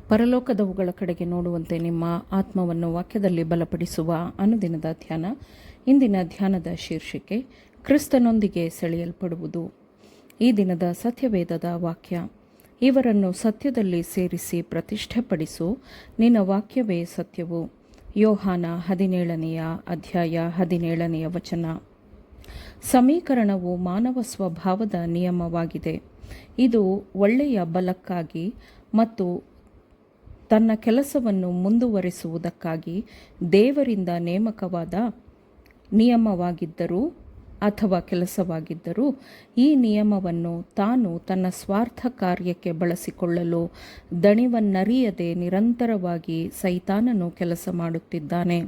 ಪರಲೋಕದವುಗಳ ಕಡೆಗೆ ನೋಡುವಂತೆ ನಿಮ್ಮ ಆತ್ಮವನ್ನು ವಾಕ್ಯದಲ್ಲಿ ಬಲಪಡಿಸುವ ಅನುದಿನದ ಧ್ಯಾನ. ಇಂದಿನ ಧ್ಯಾನದ ಶೀರ್ಷಿಕೆ ಕ್ರಿಸ್ತನೊಂದಿಗೆ ಸೆಳೆಯಲ್ಪಡುವುದು. ಈ ದಿನದ ಸತ್ಯವೇದದ ವಾಕ್ಯ: ಇವರನ್ನು ಸತ್ಯದಲ್ಲಿ ಸೇರಿಸಿ ಪ್ರತಿಷ್ಠೆಪಡಿಸು, ನಿನ್ನ ವಾಕ್ಯವೇ ಸತ್ಯವು. ಯೋಹಾನ 17ನೇ ಅಧ್ಯಾಯ 17ನೇ ವಚನ. ಸಮೀಕರಣವು ಮಾನವ ಸ್ವಭಾವದ ನಿಯಮವಾಗಿದೆ. ಇದು ಒಳ್ಳೆಯ ಬಲಕ್ಕಾಗಿ ಮತ್ತು ತನ್ನ ಕೆಲಸವನ್ನು ಮುಂದುವರಿಸುವುದಕ್ಕಾಗಿ ದೇವರಿಂದ ನೇಮಕವಾದ ನಿಯಮವಾಗಿದ್ದರೂ ಅಥವಾ ಕೆಲಸವಾಗಿದ್ದರೂ, ಈ ನಿಯಮವನ್ನು ತಾನು ತನ್ನ ಸ್ವಾರ್ಥ ಕಾರ್ಯಕ್ಕೆ ಬಳಸಿಕೊಳ್ಳಲು ದಣಿವನ್ನರಿಯದೆ ನಿರಂತರವಾಗಿ ಸೈತಾನನು ಕೆಲಸ ಮಾಡುತ್ತಿದ್ದಾನೆ.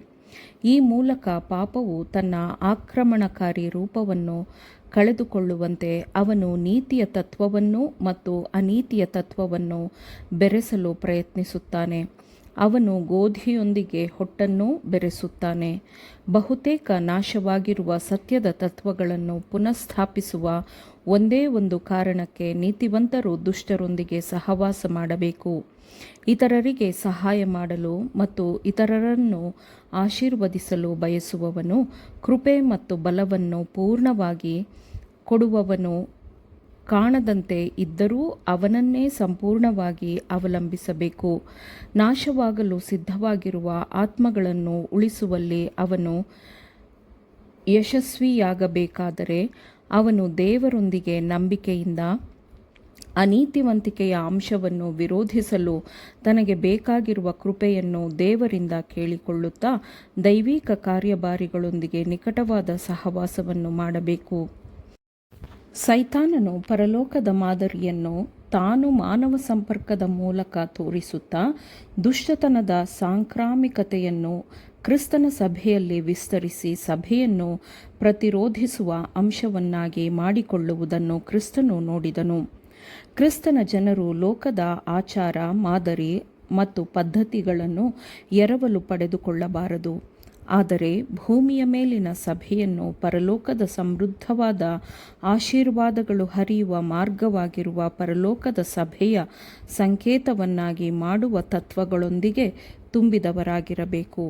ಈ ಮೂಲಕ ಪಾಪವು ತನ್ನ ಆಕ್ರಮಣಕಾರಿ ರೂಪವನ್ನು ಕಳೆದುಕೊಳ್ಳುವಂತೆ ಅವನು ನೀತಿಯ ತತ್ವವನ್ನು ಮತ್ತು ಅನೀತಿಯ ತತ್ವವನ್ನು ಬೆರೆಸಲು ಪ್ರಯತ್ನಿಸುತ್ತಾನೆ. ಅವನು ಗೋಧಿಯೊಂದಿಗೆ ಹೊಟ್ಟನ್ನು ಬೆರೆಸುತ್ತಾನೆ. ಬಹುತೇಕ ನಾಶವಾಗಿರುವ ಸತ್ಯದ ತತ್ವಗಳನ್ನು ಪುನಃಸ್ಥಾಪಿಸುವ ಒಂದೇ ಒಂದು ಕಾರಣಕ್ಕೆ ನೀತಿವಂತರು ದುಷ್ಟರೊಂದಿಗೆ ಸಹವಾಸ ಮಾಡಬೇಕು. ಇತರರಿಗೆ ಸಹಾಯ ಮಾಡಲು ಮತ್ತು ಇತರರನ್ನು ಆಶೀರ್ವದಿಸಲು ಬಯಸುವವನು ಕೃಪೆ ಮತ್ತು ಬಲವನ್ನು ಪೂರ್ಣವಾಗಿ ಕೊಡುವವನು ಕಾಣದಂತೆ ಇದ್ದರೂ ಅವನನ್ನೇ ಸಂಪೂರ್ಣವಾಗಿ ಅವಲಂಬಿಸಬೇಕು. ನಾಶವಾಗಲು ಸಿದ್ಧವಾಗಿರುವ ಆತ್ಮಗಳನ್ನು ಉಳಿಸುವಲ್ಲಿ ಅವನು ಯಶಸ್ವಿಯಾಗಬೇಕಾದರೆ ಅವನು ದೇವರೊಂದಿಗೆ ನಂಬಿಕೆಯಿಂದ ಅನೀತಿವಂತಿಕೆಯ ಅಂಶವನ್ನು ವಿರೋಧಿಸಲು ತನಗೆ ಬೇಕಾಗಿರುವ ಕೃಪೆಯನ್ನು ದೇವರಿಂದ ಕೇಳಿಕೊಳ್ಳುತ್ತಾ ದೈವಿಕ ಕಾರ್ಯಭಾರಿಗಳೊಂದಿಗೆ ನಿಕಟವಾದ ಸಹವಾಸವನ್ನು ಮಾಡಬೇಕು. ಸೈತಾನನು ಪರಲೋಕದ ಮಾದರಿಯನ್ನು ತಾನು ಮಾನವ ಸಂಪರ್ಕದ ಮೂಲಕ ತೋರಿಸುತ್ತಾ ದುಷ್ಟತನದ ಸಾಂಕ್ರಾಮಿಕತೆಯನ್ನು ಕ್ರಿಸ್ತನ ಸಭೆಯಲ್ಲಿ ವಿಸ್ತರಿಸಿ ಸಭೆಯನ್ನು ಪ್ರತಿರೋಧಿಸುವ ಅಂಶವನ್ನಾಗಿ ಮಾಡಿಕೊಳ್ಳುವುದನ್ನು ಕ್ರಿಸ್ತನು ನೋಡಿದನು. ಕ್ರಿಸ್ತನ ಜನರು ಲೋಕದ ಆಚಾರ, ಮಾದರಿ ಮತ್ತು ಪದ್ಧತಿಗಳನ್ನು ಎರವಲು ಪಡೆದುಕೊಳ್ಳಬಾರದು. ಆದರೆ ಭೂಮಿಯ ಮೇಲಿನ ಸಭೆಯನ್ನು ಪರಲೋಕದ ಸಮೃದ್ಧವಾದ ಆಶೀರ್ವಾದಗಳು ಹರಿಯುವ ಮಾರ್ಗವಾಗಿರುವ ಪರಲೋಕದ ಸಭೆಯ ಸಂಕೇತವನ್ನಾಗಿ ಮಾಡುವ ತತ್ವಗಳೊಂದಿಗೆ ತುಂಬಿದವರಾಗಿರಬೇಕು.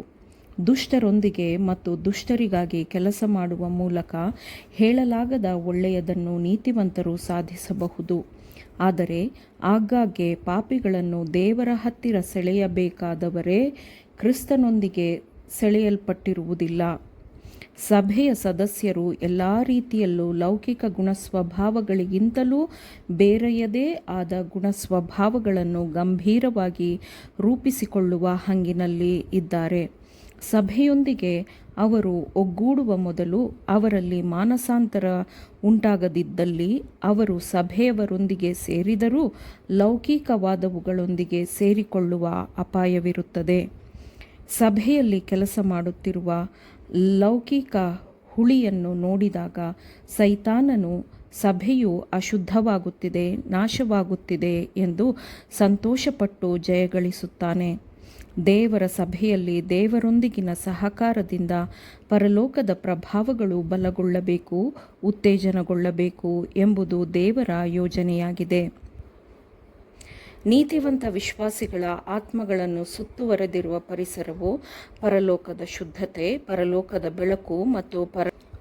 ದುಷ್ಟರೊಂದಿಗೆ ಮತ್ತು ದುಷ್ಟರಿಗಾಗಿ ಕೆಲಸ ಮಾಡುವ ಮೂಲಕ ಹೇಳಲಾಗದ ಒಳ್ಳೆಯದನ್ನು ನೀತಿವಂತರು ಸಾಧಿಸಬಹುದು. ಆದರೆ ಆಗಾಗ್ಗೆ ಪಾಪಿಗಳನ್ನು ದೇವರ ಹತ್ತಿರ ಸೆಳೆಯಬೇಕಾದವರೇ ಕ್ರಿಸ್ತನೊಂದಿಗೆ ಸೆಳೆಯಲ್ಪಟ್ಟಿರುವುದಿಲ್ಲ. ಸಭೆಯ ಸದಸ್ಯರು ಎಲ್ಲ ರೀತಿಯಲ್ಲೂ ಲೌಕಿಕ ಗುಣಸ್ವಭಾವಗಳಿಗಿಂತಲೂ ಬೇರೆಯದೇ ಆದ ಗುಣಸ್ವಭಾವಗಳನ್ನು ಗಂಭೀರವಾಗಿ ರೂಪಿಸಿಕೊಳ್ಳುವ ಹಂಗಿನಲ್ಲಿ ಇದ್ದಾರೆ. ಸಭೆಯೊಂದಿಗೆ ಅವರು ಒಗ್ಗೂಡುವ ಮೊದಲು ಅವರಲ್ಲಿ ಮಾನಸಾಂತರ ಉಂಟಾಗದಿದ್ದಲ್ಲಿ ಅವರು ಸಭೆಯವರೊಂದಿಗೆ ಸೇರಿದರೂ ಲೌಕಿಕವಾದವುಗಳೊಂದಿಗೆ ಸೇರಿಕೊಳ್ಳುವ ಅಪಾಯವಿರುತ್ತದೆ. ಸಭೆಯಲ್ಲಿ ಕೆಲಸ ಮಾಡುತ್ತಿರುವ ಲೌಕಿಕ ಹುಳಿಯನ್ನು ನೋಡಿದಾಗ ಸೈತಾನನು ಸಭೆಯು ಅಶುದ್ಧವಾಗುತ್ತಿದೆ, ನಾಶವಾಗುತ್ತಿದೆ ಎಂದು ಸಂತೋಷಪಟ್ಟು ಜಯಗಳಿಸುತ್ತಾನೆ. ದೇವರ ಸಭೆಯಲ್ಲಿ ದೇವರೊಂದಿಗಿನ ಸಹಕಾರದಿಂದ ಪರಲೋಕದ ಪ್ರಭಾವಗಳು ಬಲಗೊಳ್ಳಬೇಕು, ಉತ್ತೇಜನಗೊಳ್ಳಬೇಕು ಎಂಬುದು ದೇವರ ಯೋಜನೆಯಾಗಿದೆ. ನೀತಿವಂತ ವಿಶ್ವಾಸಿಗಳ ಆತ್ಮಗಳನ್ನು ಸುತ್ತುವರೆದಿರುವ ಪರಿಸರವು ಪರಲೋಕದ ಶುದ್ಧತೆ, ಪರಲೋಕದ ಬೆಳಕು ಮತ್ತು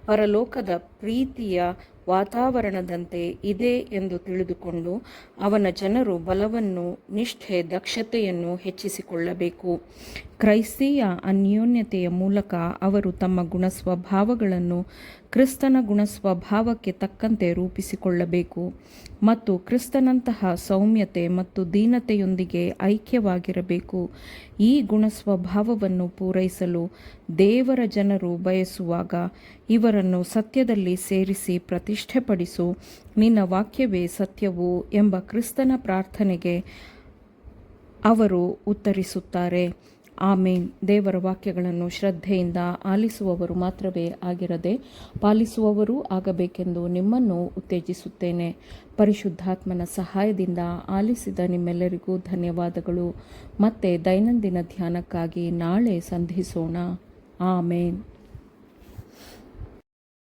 ಪರಲೋಕದ ಪ್ರೀತಿಯ ವಾತಾವರಣದಂತೆ ಇದೆ ಎಂದು ತಿಳಿದುಕೊಂಡು ಅವನ ಜನರು ಬಲವನ್ನು, ನಿಷ್ಠೆ, ದಕ್ಷತೆಯನ್ನು ಹೆಚ್ಚಿಸಿಕೊಳ್ಳಬೇಕು. ಕ್ರೈಸ್ತೀಯ ಅನ್ಯೋನ್ಯತೆಯ ಮೂಲಕ ಅವರು ತಮ್ಮ ಗುಣಸ್ವಭಾವಗಳನ್ನು ಕ್ರಿಸ್ತನ ಗುಣಸ್ವಭಾವಕ್ಕೆ ತಕ್ಕಂತೆ ರೂಪಿಸಿಕೊಳ್ಳಬೇಕು ಮತ್ತು ಕ್ರಿಸ್ತನಂತಹ ಸೌಮ್ಯತೆ ಮತ್ತು ದೀನತೆಯೊಂದಿಗೆ ಐಕ್ಯವಾಗಿರಬೇಕು. ಈ ಗುಣಸ್ವಭಾವವನ್ನು ಪೂರೈಸಲು ದೇವರ ಜನರು ಬಯಸುವಾಗ ಇವರನ್ನು ಸತ್ಯದಲ್ಲಿ ಸೇರಿಸಿ ಪ್ರತಿಷ್ಠೆಪಡಿಸು, ನಿನ್ನ ವಾಕ್ಯವೇ ಸತ್ಯವು ಎಂಬ ಕ್ರಿಸ್ತನ ಪ್ರಾರ್ಥನೆಗೆ ಅವರು ಉತ್ತರಿಸುತ್ತಾರೆ. ಆಮೇನ್. ದೇವರ ವಾಕ್ಯಗಳನ್ನು ಶ್ರದ್ಧೆಯಿಂದ ಆಲಿಸುವವರು ಮಾತ್ರವೇ ಆಗಿರದೆ ಪಾಲಿಸುವವರೂ ಆಗಬೇಕೆಂದು ನಿಮ್ಮನ್ನು ಉತ್ತೇಜಿಸುತ್ತೇನೆ. ಪರಿಶುದ್ಧಾತ್ಮನ ಸಹಾಯದಿಂದ ಆಲಿಸಿದ ನಿಮ್ಮೆಲ್ಲರಿಗೂ ಧನ್ಯವಾದಗಳು. ಮತ್ತೆ ದೈನಂದಿನ ಧ್ಯಾನಕ್ಕಾಗಿ ನಾಳೆ ಸಂಧಿಸೋಣ. ಆಮೇನ್.